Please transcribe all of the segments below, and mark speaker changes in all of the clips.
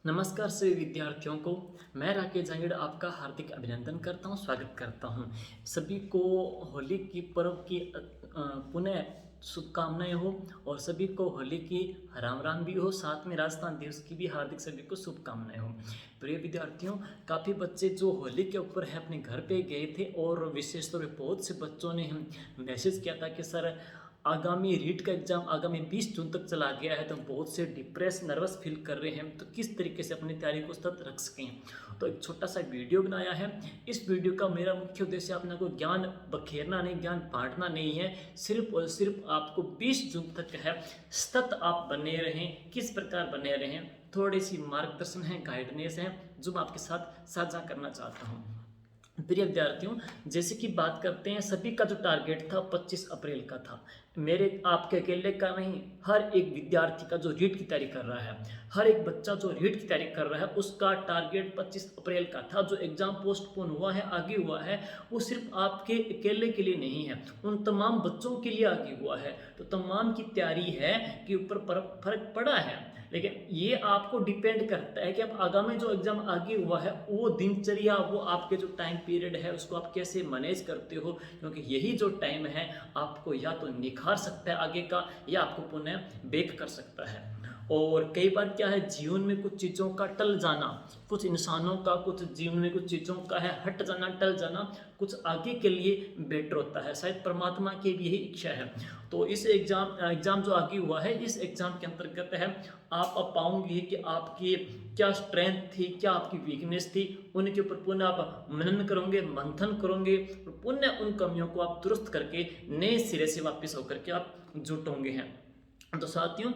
Speaker 1: नमस्कार सभी विद्यार्थियों को। मैं राकेश जंगड़ आपका हार्दिक अभिनंदन करता हूं, स्वागत करता हूं। सभी को होली की पर्व की पुनः शुभकामनाएं हो और सभी को होली की राम राम भी हो, साथ में राजस्थान दिवस की भी हार्दिक सभी को शुभकामनाएं हो। प्रिय विद्यार्थियों, काफ़ी बच्चे जो होली के ऊपर है अपने घर पे गए थे और विशेष तौर पे बहुत से बच्चों ने हम मैसेज किया था कि सर आगामी रीट का एग्ज़ाम आगामी 20 जून तक चला गया है, तो बहुत से डिप्रेस नर्वस फील कर रहे हैं, तो किस तरीके से अपनी तैयारी को सतत रख सकें। तो एक छोटा सा वीडियो बनाया है। इस वीडियो का मेरा मुख्य उद्देश्य अपने को ज्ञान बखेरना नहीं, ज्ञान बांटना नहीं है, सिर्फ और सिर्फ आपको 20 जून तक है सतत आप बने रहें। किस प्रकार बने रहें, थोड़ी सी मार्गदर्शन है, गाइडेंस है जो मैं आपके साथ साझा करना चाहता हूँ। प्रिय विद्यार्थियों, जैसे कि बात करते हैं, सभी का जो टारगेट था 25 अप्रैल का था। मेरे आपके अकेले का नहीं, हर एक विद्यार्थी का जो रीट की तैयारी कर रहा है, हर एक बच्चा जो रीट की तैयारी कर रहा है, उसका टारगेट 25 अप्रैल का था। जो एग्ज़ाम पोस्टपोन हुआ है, आगे हुआ है, वो सिर्फ आपके अकेले के लिए नहीं है, उन तमाम बच्चों के लिए आगे हुआ है। तो तमाम की तैयारी है कि ऊपर फर्क पड़ा है, लेकिन ये आपको डिपेंड करता है कि आप आगामी जो एग्ज़ाम आगे हुआ है वो दिनचर्या, वो आपके जो टाइम पीरियड है उसको आप कैसे मैनेज करते हो, क्योंकि यही जो टाइम है आपको या तो निखार सकता है आगे का, या आपको पुनः बेक कर सकता है। और कई बार क्या है, जीवन में कुछ चीज़ों का टल जाना, कुछ इंसानों का, कुछ जीवन में कुछ चीज़ों का है हट जाना, टल जाना, कुछ आगे के लिए बेटर होता है। शायद परमात्मा की भी यही इच्छा है। तो इस एग्ज़ाम जो आगे हुआ है, इस एग्ज़ाम के अंतर्गत है आप अब पाओगे कि आपकी क्या स्ट्रेंथ थी, क्या आपकी वीकनेस थी, उनके ऊपर पुनः आप मनन करोगे, मंथन करोगे और पुनः उन कमियों को आप दुरुस्त करके नए सिरे से वापस होकर के आप जुटोगे हैं। तो साथियों,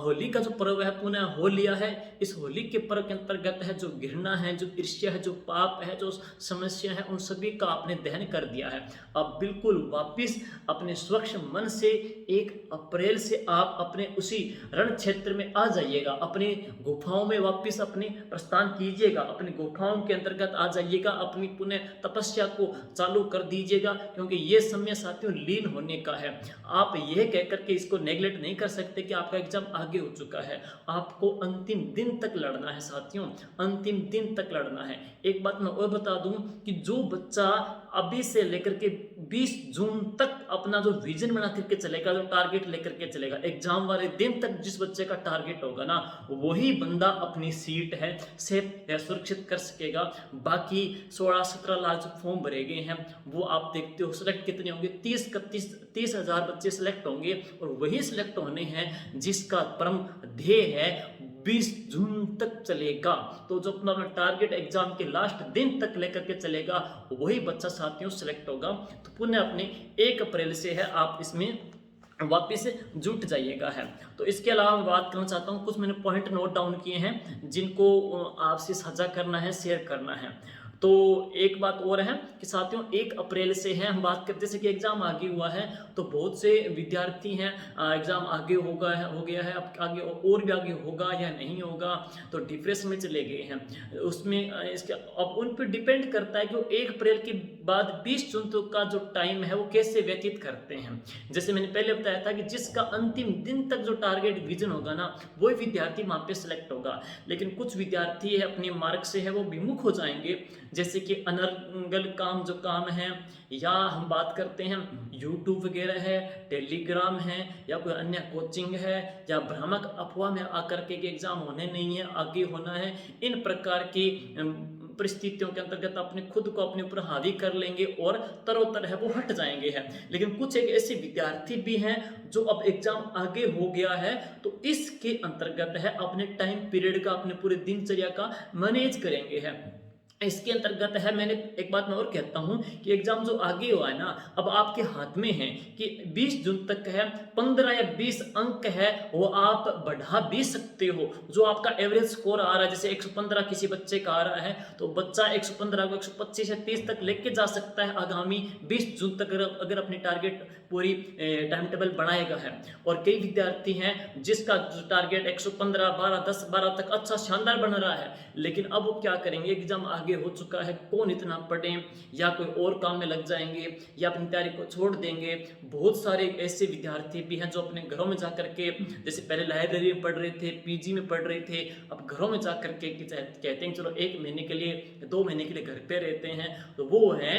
Speaker 1: होली का जो पर्व है पुनः हो लिया है। इस होली के पर्व के अंतर्गत है जो घृणा है, जो ईर्ष्या है, जो पाप है, जो समस्या है, उन सभी का आपने दहन कर दिया है। अब बिल्कुल वापिस अपने स्वच्छ मन से 1 अप्रैल से आप अपने उसी रण क्षेत्र में आ जाइएगा, अपनी गुफाओं में वापिस अपने प्रस्थान कीजिएगा, अपनी गुफाओं के अंतर्गत आ जाइएगा, अपनी पुनः तपस्या को चालू कर दीजिएगा, क्योंकि ये समय साथियों लीन होने का है। आप यह कहकर के इसको नेग्लेक्ट नहीं कर सकते कि आपका एग्जाम आगे हो चुका है। आपको अंतिम दिन तक लड़ना है साथियों, अंतिम दिन तक लड़ना है। एक बात मैं और बता दूं कि जो बच्चा अभी से लेकर के 20 जून तक अपना जो विजन बना करके चलेगा, जो टारगेट लेकर के चलेगा, एग्जाम वाले दिन तक जिस बच्चे का टारगेट होगा ना, वही बंदा अपनी सीट है सेफ या सुरक्षित कर सकेगा। बाकी 16-17 लाख जो फॉर्म भरे गए हैं, वो आप देखते हो सिलेक्ट कितने होंगे, 30 हजार बच्चे सिलेक्ट होंगे, और वही सिलेक्ट होने हैं जिसका परम ध्येय है 20 जून तक चलेगा। तो जो अपना टारगेट एग्जाम के लास्ट दिन तक लेकर के चलेगा, वही बच्चा साथियों सिलेक्ट होगा। तो पुनः अपने 1 अप्रैल से है आप इसमें वापिस जुट जाइएगा है। तो इसके अलावा मैं बात करना चाहता हूँ, कुछ मैंने पॉइंट नोट डाउन किए हैं जिनको आपसे साझा करना है, शेयर करना है। तो एक बात और है कि साथियों 1 अप्रैल से है, हम बात करते जैसे कि एग्ज़ाम आगे हुआ है, तो बहुत से विद्यार्थी हैं एग्ज़ाम आगे हो गया है, अब आगे और भी आगे होगा या नहीं होगा, तो डिप्रेशन में चले गए हैं। उसमें इसके अब उन पर डिपेंड करता है कि वो 1 अप्रैल के बाद 20 जून तक का जो टाइम है वो कैसे व्यतीत करते हैं। जैसे मैंने पहले बताया था कि जिसका अंतिम दिन तक जो टारगेट विजन होगा ना, वही विद्यार्थी वहाँ पे सिलेक्ट होगा। लेकिन कुछ विद्यार्थी है अपने मार्ग से है वो विमुख हो जाएंगे, जैसे कि अनर्गल काम जो काम है, या हम बात करते हैं यूट्यूब वगैरह है, टेलीग्राम है, या कोई अन्य कोचिंग है, या भ्रामक अफवाह में आकर के एग्जाम होने नहीं है, आगे होना है, इन प्रकार की परिस्थितियों के अंतर्गत अपने खुद को अपने ऊपर हावी कर लेंगे और तरोतर है वो हट जाएंगे हैं। लेकिन कुछ एक ऐसे विद्यार्थी भी हैं जो अब एग्जाम आगे हो गया है, तो इसके अंतर्गत है अपने टाइम पीरियड का, अपने पूरे दिनचर्या का मैनेज करेंगे है। इसके अंतर्गत है, मैंने एक बात मैं और कहता हूं कि एग्जाम जो आगे हुआ है ना, अब आपके हाथ में है कि 20 जून तक है 15 या 20 अंक है, वो आप बढ़ा भी सकते हो। जो आपका एवरेज स्कोर आ रहा है, जैसे 115 किसी बच्चे का आ रहा है, तो बच्चा 115 को 125 या 30 तक लेके जा सकता है आगामी 20 जून तक, अगर अपनी टारगेट पूरी टाइम टेबल बनाएगा है। और कई विद्यार्थी हैं जिसका टारगेट 115, 12, 10, 12 तक अच्छा शानदार बन रहा है, लेकिन अब वो क्या करेंगे, एग्जाम आगे आगे हो चुका है, कौन इतना पढ़े या कोई और काम में लग जाएंगे या अपनी तैयारी को छोड़ देंगे। बहुत सारे ऐसे विद्यार्थी भी हैं जो अपने घरों में जाकर के, जैसे पहले लाइब्रेरी में पढ़ रहे थे, पीजी में पढ़ रहे थे, अब घरों में जाकर के कहते हैं चलो 1 महीने के लिए 2 महीने के लिए घर पे रहते हैं, तो वो है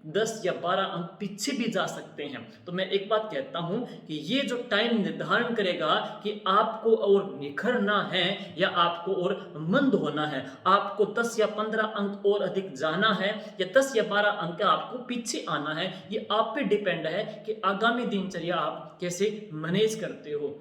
Speaker 1: 10 या 12 अंक पीछे भी जा सकते हैं। तो मैं एक बात कहता हूं कि ये जो टाइम निर्धारण करेगा कि आपको और निखरना है या आपको और मंद होना है, आपको 10 या 15 अंक और अधिक जाना है या 10 या 12 अंक आपको पीछे आना है, ये आप पे डिपेंड है कि आगामी दिनचर्या आप कैसे मैनेज करते हो।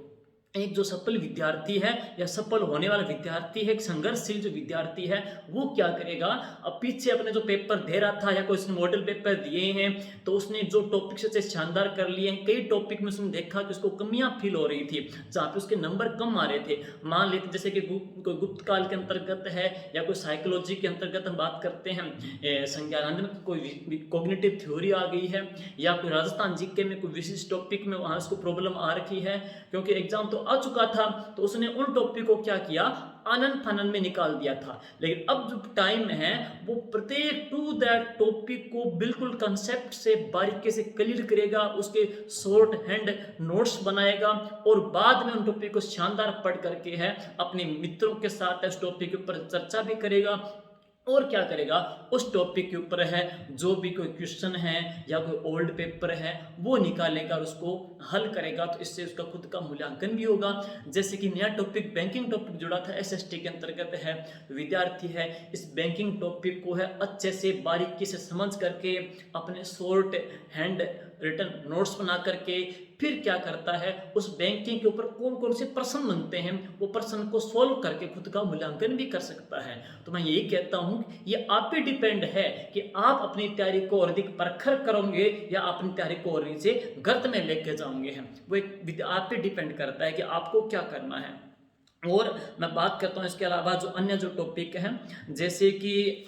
Speaker 1: एक जो सफल विद्यार्थी है या सफल होने वाला विद्यार्थी है, एक संघर्षशील जो विद्यार्थी है, वो क्या करेगा, अब पीछे अपने जो पेपर दे रहा था या कोई उसने मॉडल पेपर दिए हैं तो उसने जो टॉपिक से शानदार कर लिए हैं, कई टॉपिक में उसने देखा कि उसको कमियां फील हो रही थी जहाँ पे उसके नंबर कम आ रहे थे। मान लेते जैसे कि कोई गुप्त काल के अंतर्गत है या कोई साइकोलॉजी के अंतर्गत हम बात करते हैं, संज्ञानांद में कोई कॉग्निटिव थ्योरी आ गई है या कोई राजस्थान जीके में कोई विशिष्ट टॉपिक में वहाँ उसको प्रॉब्लम आ रखी है क्योंकि एग्जाम तो आ चुका था, तो उसने उन टॉपिक को क्या किया, आनन फानन में निकाल दिया था। लेकिन अब जो टाइम है वो प्रत्येक टू दैट टॉपिक को बिल्कुल कंसेप्ट से बारीकी से क्लियर करेगा, उसके शॉर्ट हैंड नोट्स बनाएगा और बाद में उन टॉपिक को शानदार पढ़ करके है अपने मित्रों के साथ इस टॉपिक के ऊपर चर्चा भी करेगा और क्या करेगा, उस टॉपिक के ऊपर है जो भी कोई क्वेश्चन है या कोई ओल्ड पेपर है वो निकालेगा और उसको हल करेगा। तो इससे उसका खुद का मूल्यांकन भी होगा। जैसे कि नया टॉपिक बैंकिंग टॉपिक जुड़ा था, एसएसटी के अंतर्गत है, विद्यार्थी है इस बैंकिंग टॉपिक को है अच्छे से बारीकी से समझ करके अपने शॉर्ट हैंड रिटन नोट्स बना करके फिर क्या करता है, उस बैंकिंग के ऊपर कौन कौन से प्रश्न बनते हैं वो प्रश्न को सोल्व करके खुद का मूल्यांकन भी कर सकता है। तो मैं यही कहता हूं ये आप पे डिपेंड है कि आप अपनी तैयारी को और अधिक परखर करोगे या अपनी तैयारी को और नीचे गर्त में लेके जाओगे। वो एक आप पे डिपेंड करता है कि आपको क्या करना है। और मैं बात करता हूँ इसके अलावा जो अन्य जो टॉपिक हैं, जैसे कि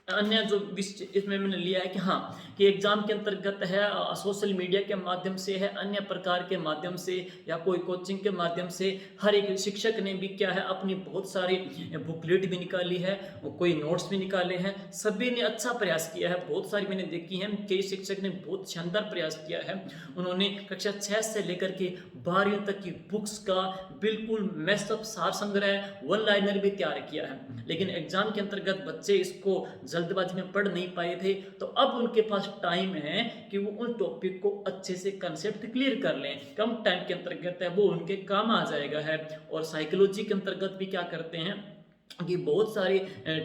Speaker 1: अन्य जो इसमें मैंने लिया है कि हाँ कि एग्जाम के अंतर्गत है सोशल मीडिया के माध्यम से है, अन्य प्रकार के माध्यम से या कोई कोचिंग के माध्यम से हर एक शिक्षक ने भी क्या है अपनी बहुत सारी बुकलेट भी निकाली है, कोई नोट्स भी निकाले हैं, सभी ने अच्छा प्रयास किया है। बहुत सारी मैंने देखी है, कई शिक्षक ने बहुत शानदार प्रयास किया है। उन्होंने कक्षा 6 से लेकर के 12वीं तक की बुक्स का बिल्कुल मैसअप सार संग्रह वन लाइनर भी तैयार किया है। लेकिन एग्जाम के अंतर्गत बच्चे इसको जल्दबाजी में पढ़ नहीं पाए थे, तो अब उनके पास टाइम है कि वो उन टॉपिक को अच्छे से कंसेप्ट क्लियर कर लें। कम टाइम के अंतर्गत है वो उनके काम आ जाएगा है। और साइकोलॉजी के अंतर्गत भी क्या करते हैं कि बहुत सारे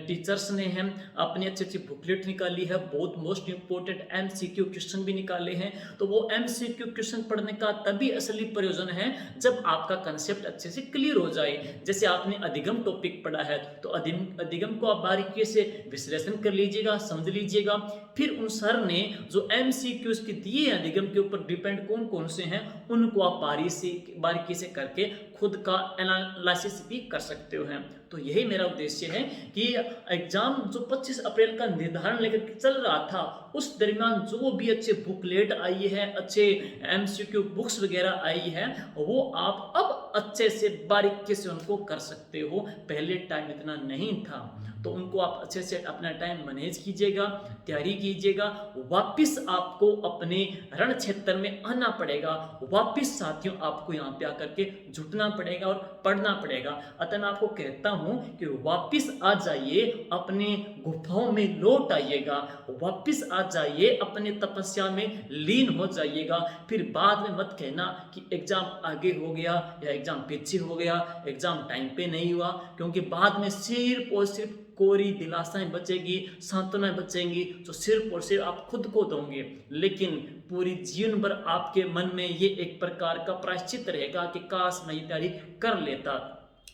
Speaker 1: टीचर्स ने हैं अपनी अच्छी अच्छी बुकलेट निकाली है, बहुत मोस्ट इंपोर्टेंट एमसीक्यू क्वेश्चन भी निकाले हैं। तो वो एमसीक्यू क्वेश्चन पढ़ने का तभी असली प्रयोजन है जब आपका कंसेप्ट अच्छे से क्लियर हो जाए। जैसे आपने अधिगम टॉपिक पढ़ा है तो अधिगम को आप बारीकी से विश्लेषण कर लीजिएगा, समझ लीजिएगा। फिर उन सर ने जो एमसीक्यूज के दिए हैं अधिगम के ऊपर डिपेंड कौन कौन से हैं उनको आप बारीकी से करके खुद का एनालिसिस भी कर सकते हो हैं। तो यही मेरा उद्देश्य है कि एग्जाम जो 25 अप्रैल का निर्धारण लेकर चल रहा था उस दरमियान जो भी अच्छे बुकलेट आई है, अच्छे एमसीक्यू बुक्स वगैरह आई है, वो आप अब अच्छे से बारीकी से उनको कर सकते हो। पहले टाइम इतना नहीं था, तो उनको आप अच्छे से अपना टाइम मैनेज कीजिएगा, तैयारी कीजिएगा। वापिस आपको अपने रण क्षेत्र में आना पड़ेगा, वापिस साथियों आपको यहाँ पे आकर के जुटना पड़ेगा और पढ़ना पड़ेगा। अतः मैं आपको कहता हूँ कि वापिस आ जाइए, अपने गुफाओं में लौट आइएगा, वापिस आ जाइए, अपने तपस्या में लीन हो जाइएगा। फिर बाद में मत कहना कि एग्जाम आगे हो गया या एग्जाम पीछे हो गया, एग्जाम टाइम पे नहीं हुआ, क्योंकि बाद में सिर्फ और सिर्फ कोरी दिलासाएं बचेगी, सांत्वनाएं बचेंगी जो सिर्फ और सिर्फ आप खुद को दोगे। लेकिन पूरी जीवन भर आपके मन में ये एक प्रकार का प्रायश्चित रहेगा कि काश मैं ये तैयारी कर लेता।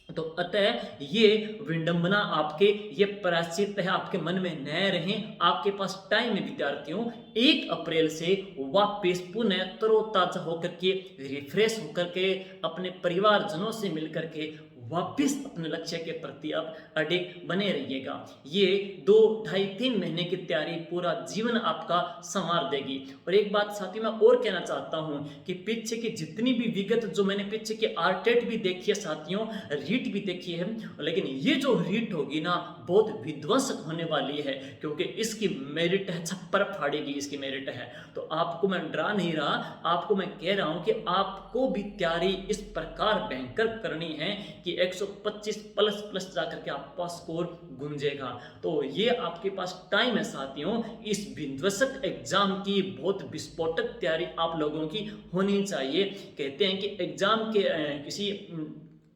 Speaker 1: तो अतः ये विडंबना आपके ये प्रायश्चित है आपके मन में न रहें। आपके पास टाइम है विद्यार्थियों, 1 अप्रैल से वापस पुनः तरोताजा होकर के, रिफ्रेश होकर के, अपने परिवारजनों से मिलकर के वापस अपने लक्ष्य के प्रति आप अडिग बने रहिएगा। ये 2 ढाई 3 महीने की तैयारी पूरा जीवन आपका संवार देगी। और एक बात साथियों मैं और कहना चाहता हूँ कि पीछे की जितनी भी विगत जो मैंने पीछे की आरटेट भी देखी है साथियों, रीट भी देखी है, लेकिन ये जो रीट होगी ना बहुत विध्वंसक होने वाली है, क्योंकि इसकी मेरिट है, छप्पर फाड़ेगी इसकी मेरिट है। तो आपको मैं डरा नहीं रहा, आपको मैं कह रहा हूं कि आपको भी तैयारी इस प्रकार भयंकर करनी है कि 125 प्लस प्लस जाकर के आपका स्कोर गूंजेगा। तो ये आपके पास टाइम है साथियों, इस विध्वंसक एग्जाम की बहुत विस्फोटक तैयारी आप लोगों की होनी चाहिए। कहते हैं कि एग्जाम के किसी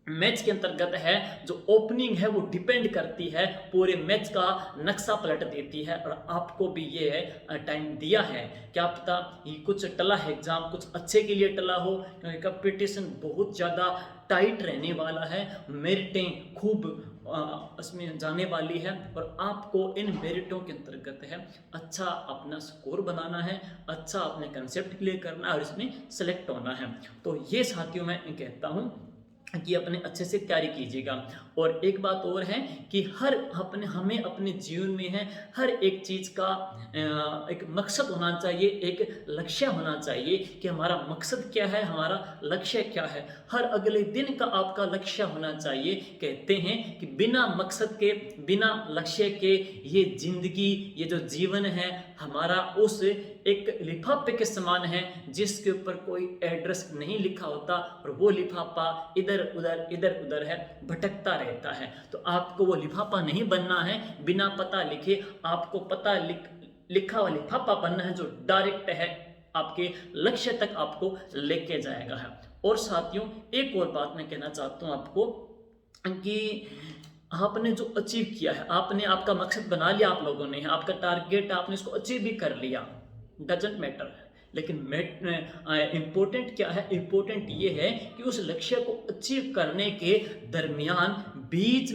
Speaker 1: मैच के अंतर्गत है जो ओपनिंग है वो डिपेंड करती है, पूरे मैच का नक्शा पलट देती है। और आपको भी ये टाइम दिया है, क्या पता ये कुछ टला है एग्जाम, कुछ अच्छे के लिए टला हो, क्योंकि कंपटीशन बहुत ज़्यादा टाइट रहने वाला है, मेरिटें खूब इसमें जाने वाली है। और आपको इन मेरिटों के अंतर्गत है अच्छा अपना स्कोर बनाना है, अच्छा अपने कंसेप्ट क्लियर करना है और इसमें सेलेक्ट होना है। तो ये साथियों मैं कहता हूँ कि अपने अच्छे से तैयारी कीजिएगा। और एक बात और है कि हमें अपने जीवन में है हर एक चीज़ का एक मकसद होना चाहिए, एक लक्ष्य होना चाहिए कि हमारा मकसद क्या है, हमारा लक्ष्य क्या है। हर अगले दिन का आपका लक्ष्य होना चाहिए। कहते हैं कि बिना मकसद के, बिना लक्ष्य के ये जिंदगी, ये जो जीवन है हमारा उस एक लिफाफे के समान है जिसके ऊपर कोई एड्रेस नहीं लिखा होता और वो लिफाफा इधर उधर है, भटकता रहता है। तो आपको वो लिफाफा नहीं बनना है बिना पता लिखे, आपको पता लिखा हुआ लिफाफा बनना है जो डायरेक्ट है आपके लक्ष्य तक आपको लेके जाएगा है। और साथियों एक और बात मैं कहना चाहता हूँ आपको कि आपने जो अचीव किया है, आपने आपका मकसद बना लिया, आप लोगों ने आपका टारगेट आपने इसको अचीव भी कर लिया, डजेंट मैटर। लेकिन इम्पोर्टेंट क्या है, इम्पोर्टेंट ये है कि उस लक्ष्य को अचीव करने के दरमियान बीच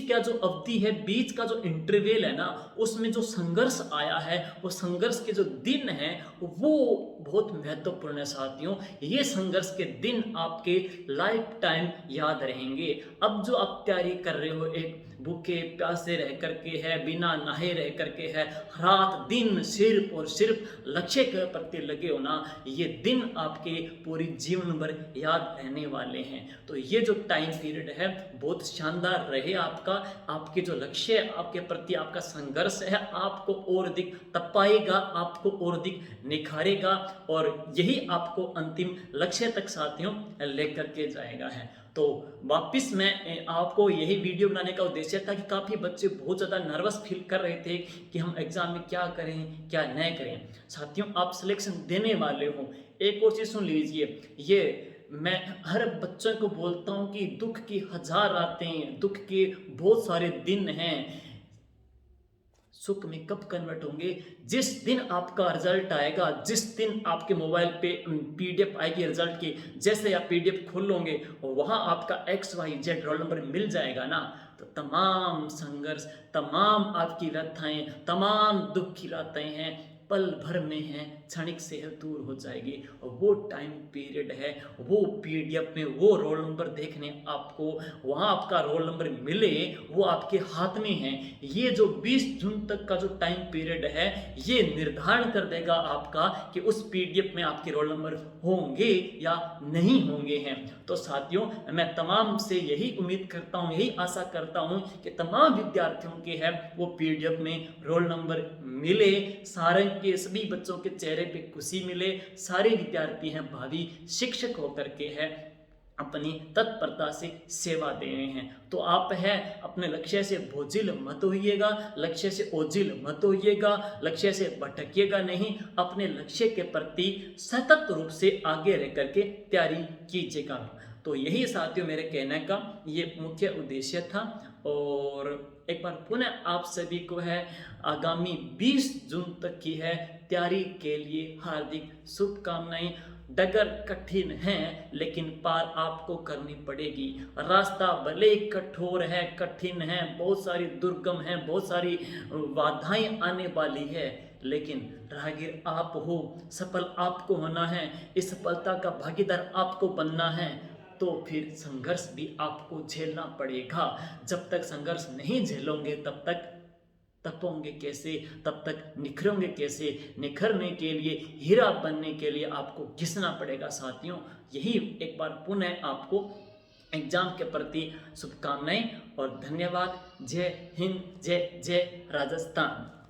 Speaker 1: का जो अवधि है, बीच का जो इंटरवल है ना, उसमें जो संघर्ष आया है, वो संघर्ष के जो दिन हैं वो बहुत महत्वपूर्ण है साथियों। ये संघर्ष के दिन आपके लाइफ टाइम याद रहेंगे। अब जो आप तैयारी कर रहे हो एक भूखे प्यासे रह करके है, बिना नहाए रह करके है, रात दिन सिर्फ और सिर्फ लक्ष्य के प्रति लगे हो ना, ये दिन आपके पूरी जीवन भर याद रहने वाले हैं। तो ये जो टाइम पीरियड है बहुत शानदार रहे आपका, आपके जो लक्ष्य आपके प्रति आपका संघर्ष है आपको और अधिक तपाएगा, आपको और अधिक निखारेगा और यही आपको अंतिम लक्ष्य तक साथियों लेकर के जाएगा है। तो वापस मैं आपको यही वीडियो बनाने का उद्देश्य था कि काफ़ी बच्चे बहुत ज़्यादा नर्वस फील कर रहे थे कि हम एग्ज़ाम में क्या करें क्या नहीं करें। साथियों आप सिलेक्शन देने वाले हो, एक और चीज़ सुन लीजिए, ये मैं हर बच्चों को बोलता हूँ कि दुख की 1000 रातें, दुख के बहुत सारे दिन हैं, सुख में कब कन्वर्ट होंगे? जिस दिन आपका रिजल्ट आएगा, जिस दिन आपके मोबाइल पे पीडीएफ आएगी रिजल्ट की, जैसे आप पीडीएफ खोल लोगे और वहाँ आपका XYZ रोल नंबर मिल जाएगा ना, तो तमाम संघर्ष, तमाम आपकी व्यथाएं, तमाम दुख की रातें हैं पल भर में है, क्षणिक से दूर हो जाएगी। और वो टाइम पीरियड है, वो पीडीएफ में वो रोल नंबर देखने आपको वहाँ आपका रोल नंबर मिले, वो आपके हाथ में है। ये जो 20 जून तक का जो टाइम पीरियड है ये निर्धारण कर देगा आपका कि उस पीडीएफ में आपके रोल नंबर होंगे या नहीं होंगे हैं। तो साथियों मैं तमाम से यही उम्मीद करता हूँ, यही आशा करता हूँ कि तमाम विद्यार्थियों के है वो पीडीएफ में रोल नंबर मिले, सारे के सभी बच्चों के चेहरे पे खुशी मिले, सारे विद्यार्थी हैं भावी शिक्षक होकर के है अपनी तत्परता से सेवा दे रहे हैं। तो आप है अपने लक्ष्य से बोझिल मत होइएगा, लक्ष्य से ओझिल मत होइएगा, लक्ष्य से भटकिएगा नहीं, अपने लक्ष्य के प्रति सतत रूप से आगे रह करके तैयारी कीजिएगा। तो यही साथियों मेरे कहने का ये मुख्य उद्देश्य था। और एक बार पुनः आप सभी को है आगामी 20 जून तक की है तैयारी के लिए हार्दिक शुभकामनाएं। डगर कठिन है लेकिन पार आपको करनी पड़ेगी। रास्ता भले ही कठोर है, कठिन है, बहुत सारी दुर्गम है, बहुत सारी बाधाएं आने वाली है, लेकिन राहगीर आप हो, सफल आपको होना है, इस सफलता का भागीदार आपको बनना है। तो फिर संघर्ष भी आपको झेलना पड़ेगा। जब तक संघर्ष नहीं झेलोगे तब तक तपोगे कैसे, तब तक निखरोगे कैसे। निखरने के लिए, हीरा बनने के लिए आपको घिसना पड़ेगा साथियों। यही एक बार पुनः आपको एग्जाम के प्रति शुभकामनाएं और धन्यवाद। जय हिंद, जय जय राजस्थान।